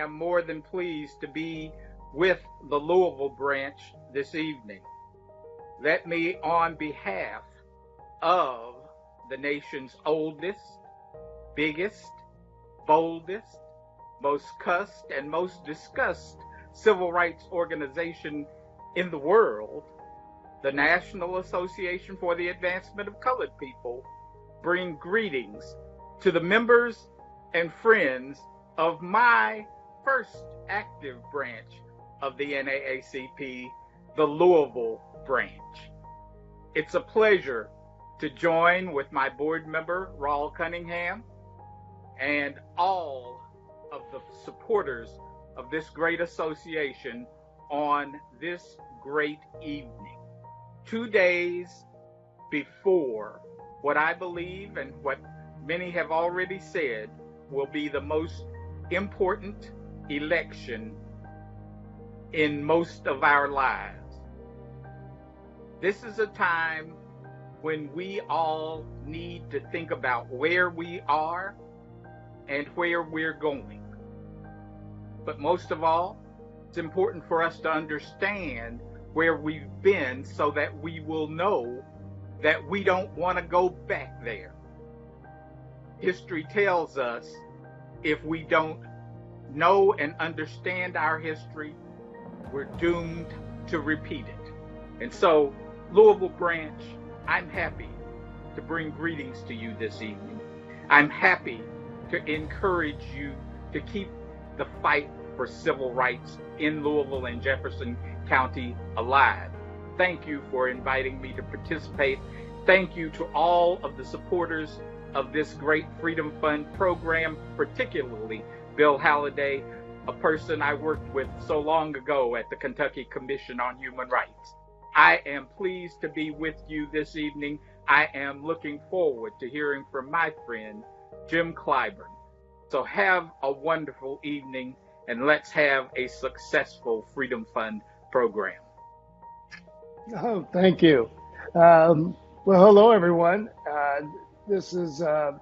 am more than pleased to be with the Louisville branch this evening. Let me, on behalf of the nation's oldest, biggest, boldest, most cussed, and most discussed civil rights organization in the world, the National Association for the Advancement of Colored People, bring greetings to the members and friends of my first active branch of the NAACP, the Louisville branch. It's a pleasure to join with my board member, Raul Cunningham, and all of the supporters of this great association on this great evening. 2 days before what I believe and what many have already said will be the most important election in most of our lives. This is a time when we all need to think about where we are and where we're going. But most of all, it's important for us to understand where we've been so that we will know that we don't want to go back there. History tells us if we don't know and understand our history, we're doomed to repeat it. And so, Louisville branch, I'm happy to bring greetings to you this evening. I'm happy to encourage you to keep the fight for civil rights in Louisville and Jefferson County alive. Thank you for inviting me to participate. Thank you to all of the supporters of this great Freedom Fund program, particularly Bill Halliday, a person I worked with so long ago at the Kentucky Commission on Human Rights. I am pleased to be with you this evening. I am looking forward to hearing from my friend, Jim Clyburn. So have a wonderful evening, and let's have a successful Freedom Fund program. Oh, thank you. Well, hello, everyone. This is a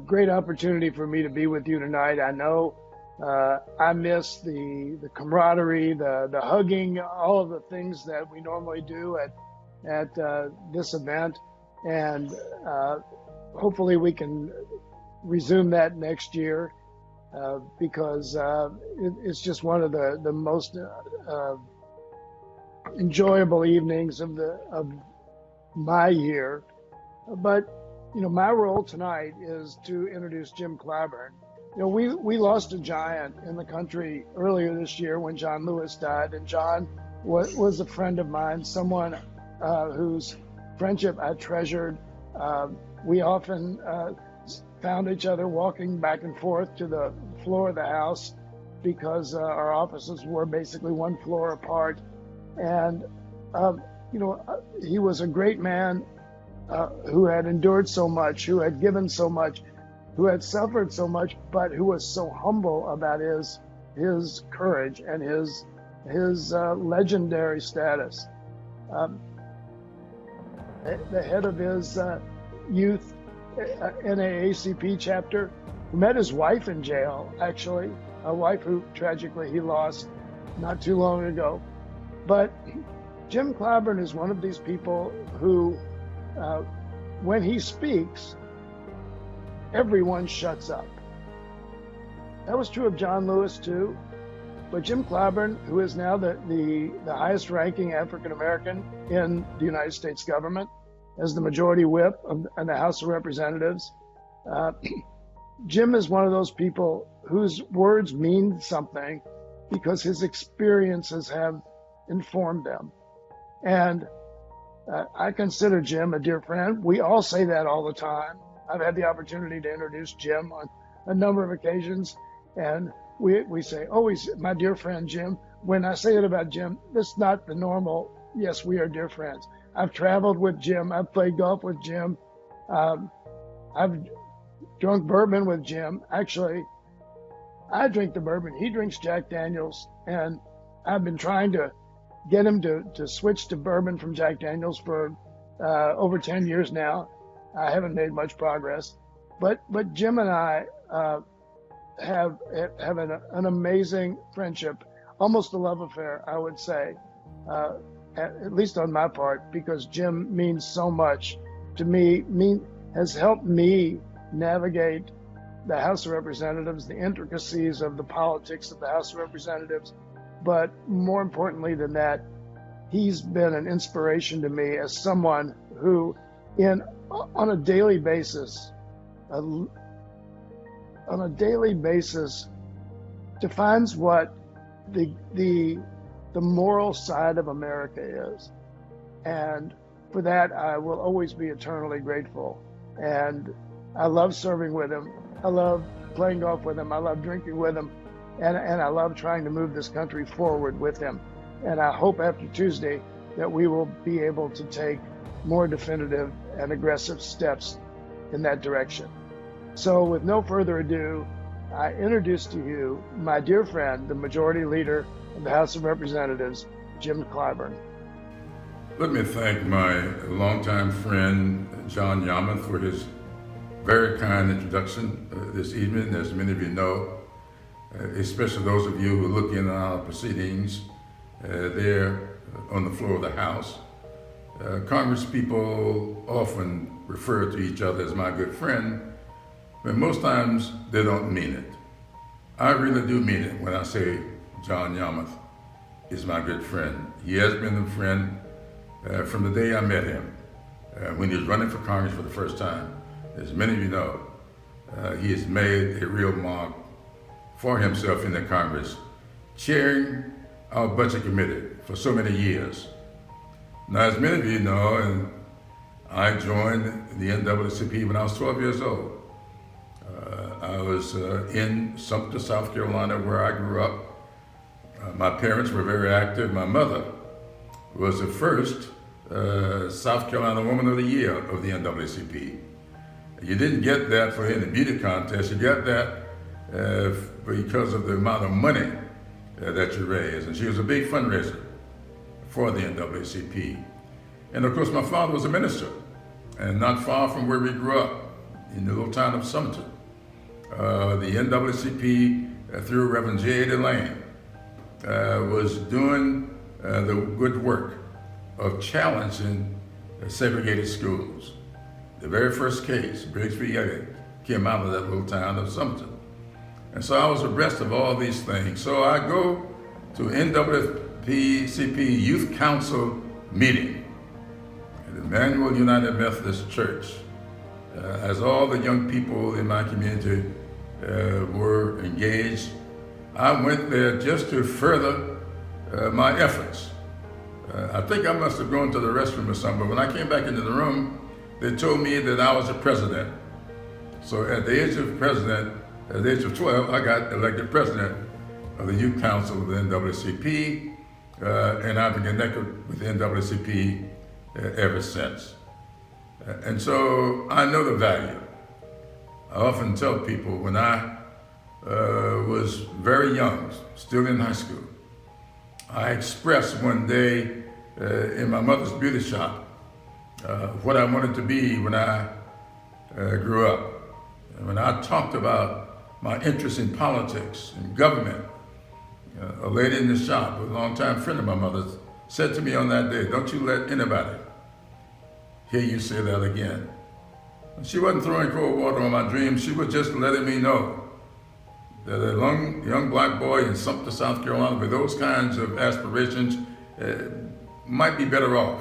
great opportunity for me to be with you tonight. I know I miss the camaraderie, the hugging, all of the things that we normally do at this event, and hopefully we can resume that next year because it's just one of the most enjoyable evenings of my year. But my role tonight is to introduce Jim Clyburn. We lost a giant in the country earlier this year when John Lewis died, and John was a friend of mine, someone whose friendship I treasured. We often found each other walking back and forth to the floor of the house because our offices were basically one floor apart. And, he was a great man who had endured so much, who had given so much, who had suffered so much, but who was so humble about his courage and his legendary status. The head of his youth NAACP chapter, who met his wife in jail, actually, a wife who tragically he lost not too long ago. But Jim Clyburn is one of these people who, when he speaks, everyone shuts up. That was true of John Lewis too, but Jim Clyburn, who is now the highest ranking African American in the United States government, as the majority whip in the House of Representatives, Jim is one of those people whose words mean something because his experiences have informed them. And I consider Jim a dear friend. We all say that all the time. I've had the opportunity to introduce Jim on a number of occasions, and we say, oh, he's my dear friend Jim. When I say it about Jim, that's not the normal, yes, we are dear friends. I've traveled with Jim. I've played golf with Jim. I've drunk bourbon with Jim. Actually, I drink the bourbon. He drinks Jack Daniels, and I've been trying to get him to switch to bourbon from Jack Daniels for over 10 years now. I haven't made much progress, but Jim and I have an amazing friendship, almost a love affair, I would say, uh, at least on my part, because Jim means so much to me. Has helped me navigate the House of Representatives, the intricacies of the politics of the House of Representatives, but more importantly than that, he's been an inspiration to me as someone who, on a daily basis, on a daily basis, defines what the moral side of America is, and for that I will always be eternally grateful. And I love serving with him. I love playing golf with him. I love drinking with him, and I love trying to move this country forward with him. And I hope after Tuesday that we will be able to take more definitive and aggressive steps in that direction. So with no further ado, I introduce to you my dear friend, the Majority Leader of the House of Representatives, Jim Clyburn. Let me thank my longtime friend, John Yarmuth, for his very kind introduction this evening. As many of you know, especially those of you who look in on our proceedings there on the floor of the House, Congress people often refer to each other as my good friend, but most times they don't mean it. I really do mean it when I say John Yarmuth is my good friend. He has been a friend from the day I met him, when he was running for Congress for the first time. As many of you know, he has made a real mark for himself in the Congress, chairing our budget committee for so many years. Now, as many of you know, and I joined the NAACP when I was 12 years old. I was in Sumter, South Carolina, where I grew up. My parents were very active. My mother was the first South Carolina Woman of the Year of the NAACP. You didn't get that for any beauty contest. You got that because of the amount of money that you raised. And she was a big fundraiser for the NAACP. And of course, my father was a minister, and not far from where we grew up, in the little town of Sumter. The NAACP, through Reverend J. Delane, was doing the good work of challenging segregated schools. The very first case, Briggs v. Elliott, came out of that little town of Sumter. And so I was abreast of all these things. So I go to NAACP Youth Council meeting at Emmanuel United Methodist Church, as all the young people in my community were engaged. I went there just to further my efforts. I think I must have gone to the restroom or something, but when I came back into the room, they told me that I was a president. So at the age of 12, I got elected president of the Youth Council of the NAACP, and I've been connected with the NAACP ever since. And so I know the value. I often tell people when I was very young, still in high school, I expressed one day in my mother's beauty shop what I wanted to be when I grew up. And when I talked about my interest in politics and government, a lady in the shop, a longtime friend of my mother's, said to me on that day, "Don't you let anybody hear you say that again." And she wasn't throwing cold water on my dreams. She was just letting me know that a young black boy in Sumter, South Carolina, with those kinds of aspirations might be better off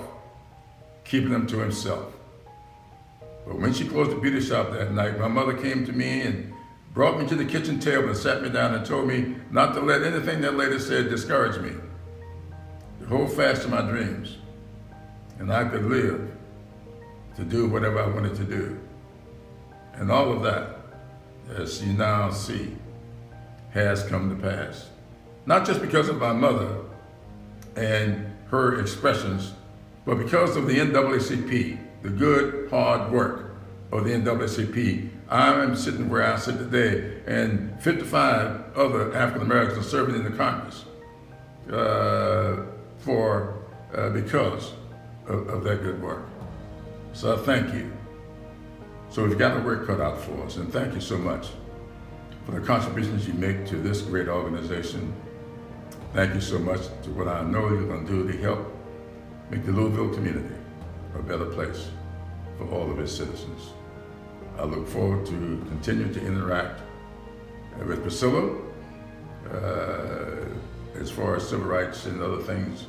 keeping them to himself. But when she closed the beauty shop that night, my mother came to me and brought me to the kitchen table and sat me down and told me not to let anything that lady said discourage me, to hold fast to my dreams, and I could live to do whatever I wanted to do. And all of that, as you now see, has come to pass. Not just because of my mother and her expressions, but because of the NAACP, the good, hard work of the NAACP. I am sitting where I sit today, and 55 other African Americans are serving in the Congress because of that good work. So I thank you. So we've got the work cut out for us, and thank you so much. for the contributions you make to this great organization. Thank you so much to what I know you're going to do to help make the Louisville community a better place for all of its citizens. I look forward to continuing to interact with Priscilla as far as civil rights and other things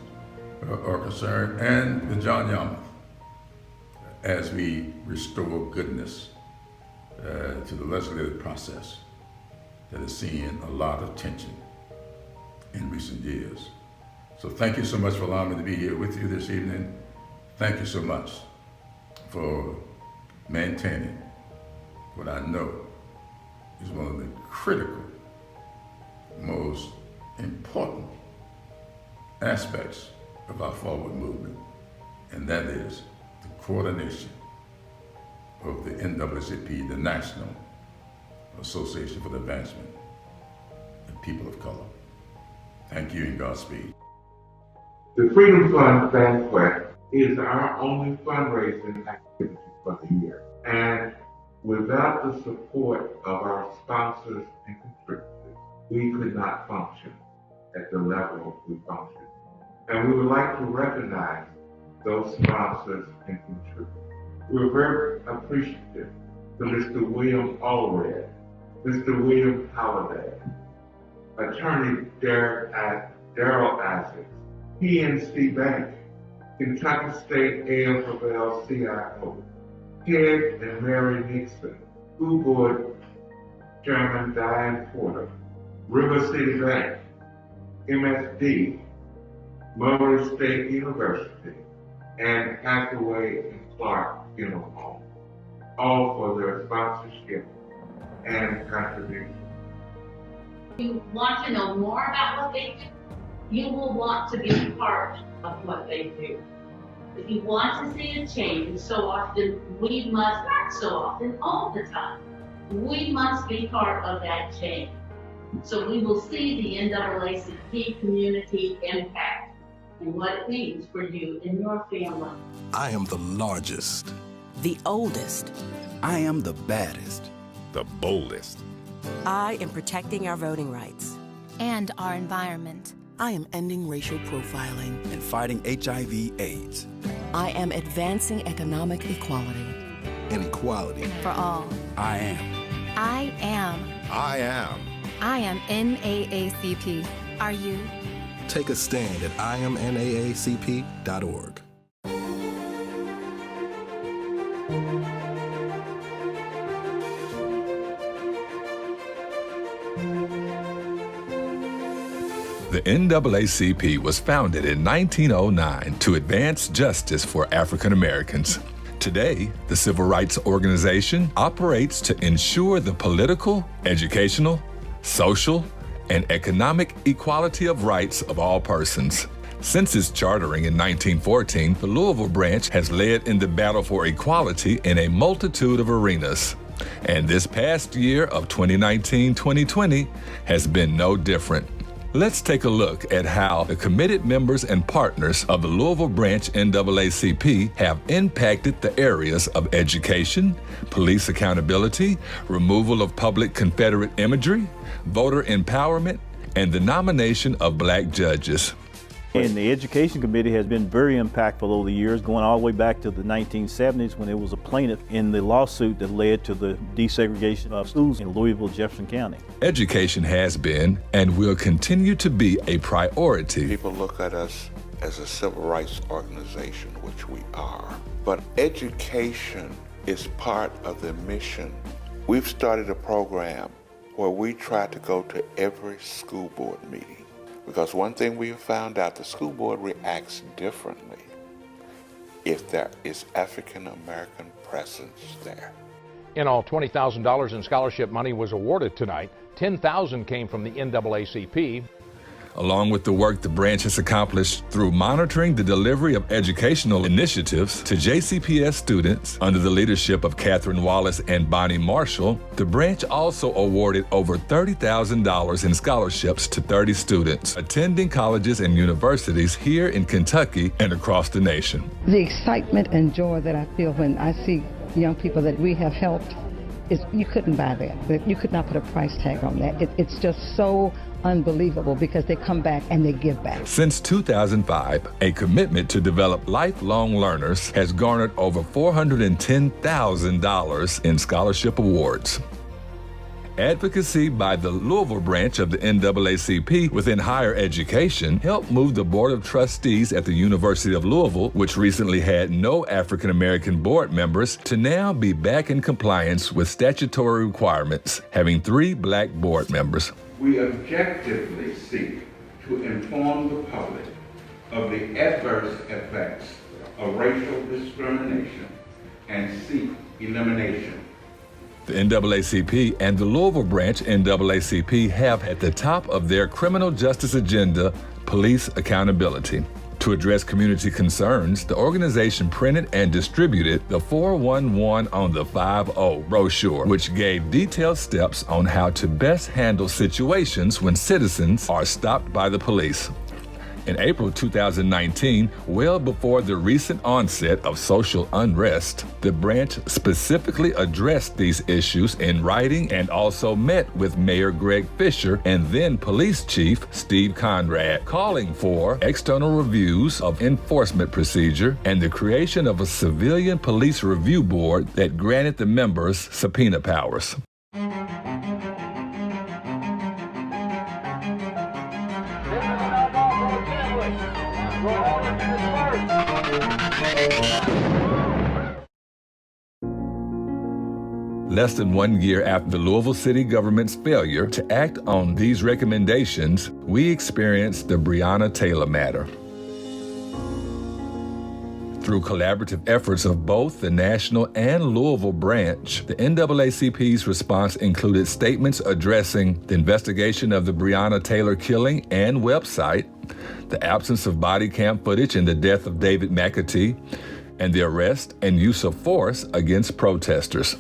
are concerned, and with John Yamath as we restore goodness to the legislative process that has seen a lot of tension in recent years. So thank you so much for allowing me to be here with you this evening. Thank you so much for maintaining what I know is one of the critical, most important aspects of our forward movement, and that is the coordination of the NAACP, the National Association for the Advancement of People of Color. Thank you and Godspeed. The Freedom Fund Banquet is our only fundraising activity for the year. And without the support of our sponsors and contributors, we could not function at the level we function. And we would like to recognize those sponsors and contributors. We're very appreciative to Mr. William Allred, Mr. William Halliday, Attorney Daryl Isaacs, PNC Bank, Kentucky State AFL CIO, Ted and Mary Nixon, School Board Chairman Diane Porter, River City Bank, MSD, Murray State University, and Hathaway and Clark Funeral Home, all for their sponsorship and contribution. If you want to know more about what they do, you will want to be part of what they do. If you want to see a change, so often we must, not so often, all the time, we must be part of that change. So we will see the NAACP community impact and what it means for you and your family. I am the largest, the oldest. I am the baddest, the boldest. I am protecting our voting rights and our environment. I am ending racial profiling and fighting HIV/AIDS. I am advancing economic equality and equality for all. I am. I am. I am. I am NAACP. Are you? Take a stand at IamNAACP.org. The NAACP was founded in 1909 to advance justice for African Americans. Today, the civil rights organization operates to ensure the political, educational, social, and economic equality of rights of all persons. Since its chartering in 1914, the Louisville branch has led in the battle for equality in a multitude of arenas. And this past year of 2019-2020 has been no different. Let's take a look at how the committed members and partners of the Louisville branch NAACP have impacted the areas of education, police accountability, removal of public Confederate imagery, voter empowerment, and the nomination of Black judges. And the Education Committee has been very impactful over the years, going all the way back to the 1970s when it was a plaintiff in the lawsuit that led to the desegregation of schools in Louisville, Jefferson County. Education has been and will continue to be a priority. People look at us as a civil rights organization, which we are. But education is part of the mission. We've started a program where we try to go to every school board meeting. Because one thing we have found out, the school board reacts differently if there is African American presence there. In all, $20,000 in scholarship money was awarded tonight. $10,000 came from the NAACP. Along with the work the branch has accomplished through monitoring the delivery of educational initiatives to JCPS students under the leadership of Catherine Wallace and Bonnie Marshall, the branch also awarded over $30,000 in scholarships to 30 students attending colleges and universities here in Kentucky and across the nation. The excitement and joy that I feel when I see young people that we have helped you couldn't buy that. You could not put a price tag on that. It's just so unbelievable because they come back and they give back. Since 2005, a commitment to develop lifelong learners has garnered over $410,000 in scholarship awards. Advocacy by the Louisville branch of the NAACP within higher education helped move the Board of Trustees at the University of Louisville, which recently had no African American board members, to now be back in compliance with statutory requirements, having 3 black board members. We objectively seek to inform the public of the adverse effects of racial discrimination and seek elimination. The NAACP and the Louisville branch NAACP have at the top of their criminal justice agenda police accountability. To address community concerns, the organization printed and distributed the 411 on the 50 brochure, which gave detailed steps on how to best handle situations when citizens are stopped by the police. In April 2019, well before the recent onset of social unrest, the branch specifically addressed these issues in writing and also met with Mayor Greg Fisher and then Police Chief Steve Conrad, calling for external reviews of enforcement procedure and the creation of a civilian police review board that granted the members subpoena powers. Less than 1 year after the Louisville City government's failure to act on these recommendations, we experienced the Breonna Taylor matter. Through collaborative efforts of both the national and Louisville branch, the NAACP's response included statements addressing the investigation of the Breonna Taylor killing and website, the absence of body cam footage in the death of David McAtee, and the arrest and use of force against protesters.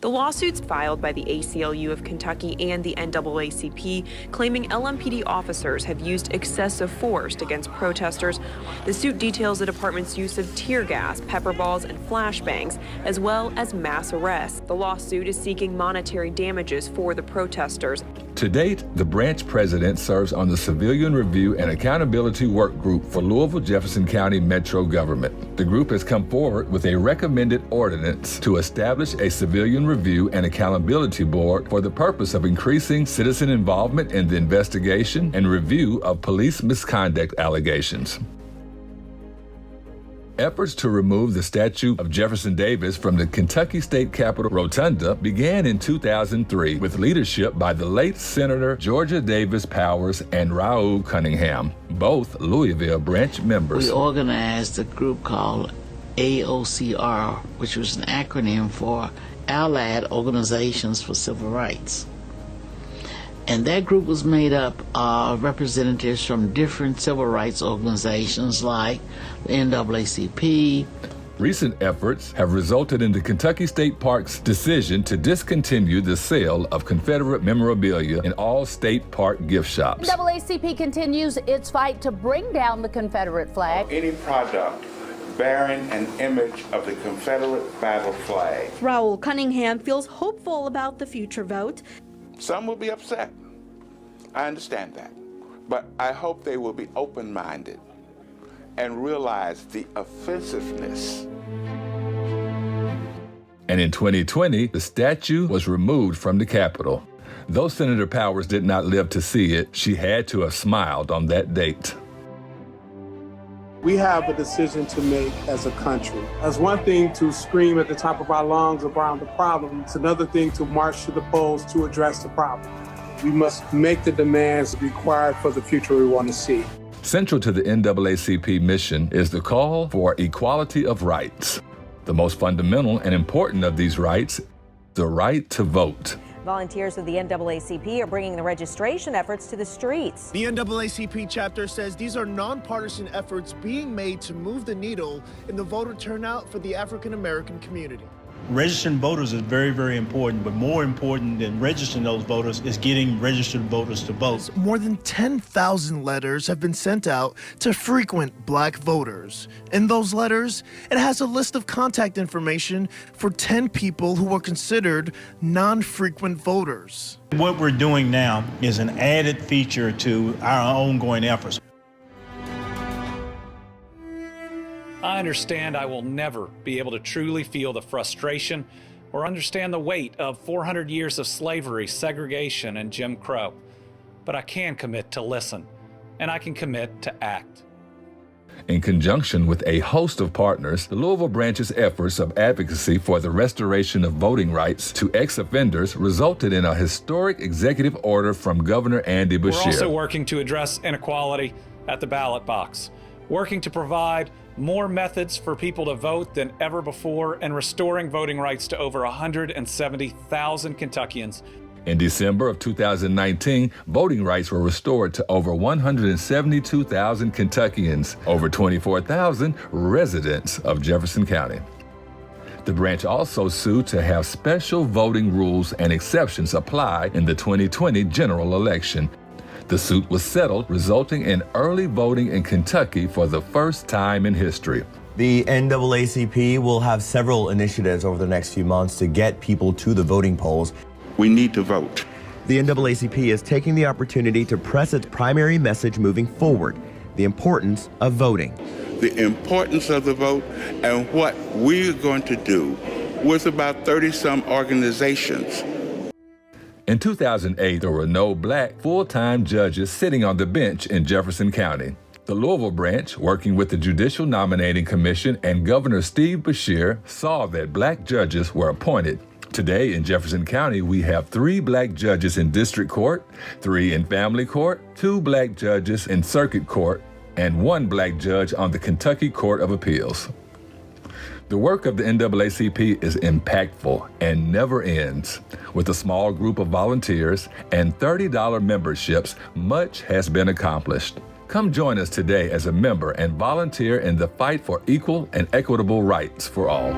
The lawsuits filed by the ACLU of Kentucky and the NAACP claiming LMPD officers have used excessive force against protesters. The suit details the department's use of tear gas, pepper balls, and flashbangs, as well as mass arrests. The lawsuit is seeking monetary damages for the protesters. To date, the branch president serves on the Civilian Review and Accountability Work Group for Louisville-Jefferson County Metro Government. The group has come forward with a recommended ordinance to establish a Civilian Review and Accountability Board for the purpose of increasing citizen involvement in the investigation and review of police misconduct allegations. Efforts to remove the statue of Jefferson Davis from the Kentucky State Capitol Rotunda began in 2003 with leadership by the late Senator Georgia Davis Powers and Raul Cunningham, both Louisville branch members. We organized a group called AOCR, which was an acronym for Allied Organizations for Civil Rights. And that group was made up of representatives from different civil rights organizations like the NAACP. Recent efforts have resulted in the Kentucky State Park's decision to discontinue the sale of Confederate memorabilia in all state park gift shops. NAACP continues its fight to bring down the Confederate flag. Any product bearing an image of the Confederate battle flag. Raul Cunningham feels hopeful about the future vote. Some will be upset. I understand that. But I hope they will be open-minded and realize the offensiveness. And in 2020, the statue was removed from the Capitol. Though Senator Powers did not live to see it, she had to have smiled on that date. We have a decision to make as a country. It's one thing to scream at the top of our lungs around the problem. It's another thing to march to the polls to address the problem. We must make the demands required for the future we want to see. Central to the NAACP mission is the call for equality of rights. The most fundamental and important of these rights, the right to vote. Volunteers of the NAACP are bringing the registration efforts to the streets. The NAACP chapter says these are nonpartisan efforts being made to move the needle in the voter turnout for the African American community. Registering voters is very, very important, but more important than registering those voters is getting registered voters to vote. More than 10,000 letters have been sent out to frequent black voters. In those letters, it has a list of contact information for 10 people who were considered non-frequent voters. What we're doing now is an added feature to our ongoing efforts. I understand I will never be able to truly feel the frustration or understand the weight of 400 years of slavery, segregation, and Jim Crow. But I can commit to listen, and I can commit to act. In conjunction with a host of partners, the Louisville branch's efforts of advocacy for the restoration of voting rights to ex-offenders resulted in a historic executive order from Governor Andy Beshear. We're also working to address inequality at the ballot box, working to provide more methods for people to vote than ever before, and restoring voting rights to over 170,000 Kentuckians. In December of 2019, voting rights were restored to over 172,000 Kentuckians, over 24,000 residents of Jefferson County. The branch also sued to have special voting rules and exceptions apply in the 2020 general election. The suit was settled, resulting in early voting in Kentucky for the first time in history. The NAACP will have several initiatives over the next few months to get people to the voting polls. We need to vote. The NAACP is taking the opportunity to press its primary message moving forward, the importance of voting. The importance of the vote and what we're going to do with about 30-some organizations. In 2008, there were no black full-time judges sitting on the bench in Jefferson County. The Louisville branch, working with the Judicial Nominating Commission and Governor Steve Beshear, saw that black judges were appointed. Today in Jefferson County, we have 3 black judges in district court, 3 in family court, 2 black judges in circuit court, and 1 black judge on the Kentucky Court of Appeals. The work of the NAACP is impactful and never ends. With a small group of volunteers and $30 memberships, much has been accomplished. Come join us today as a member and volunteer in the fight for equal and equitable rights for all.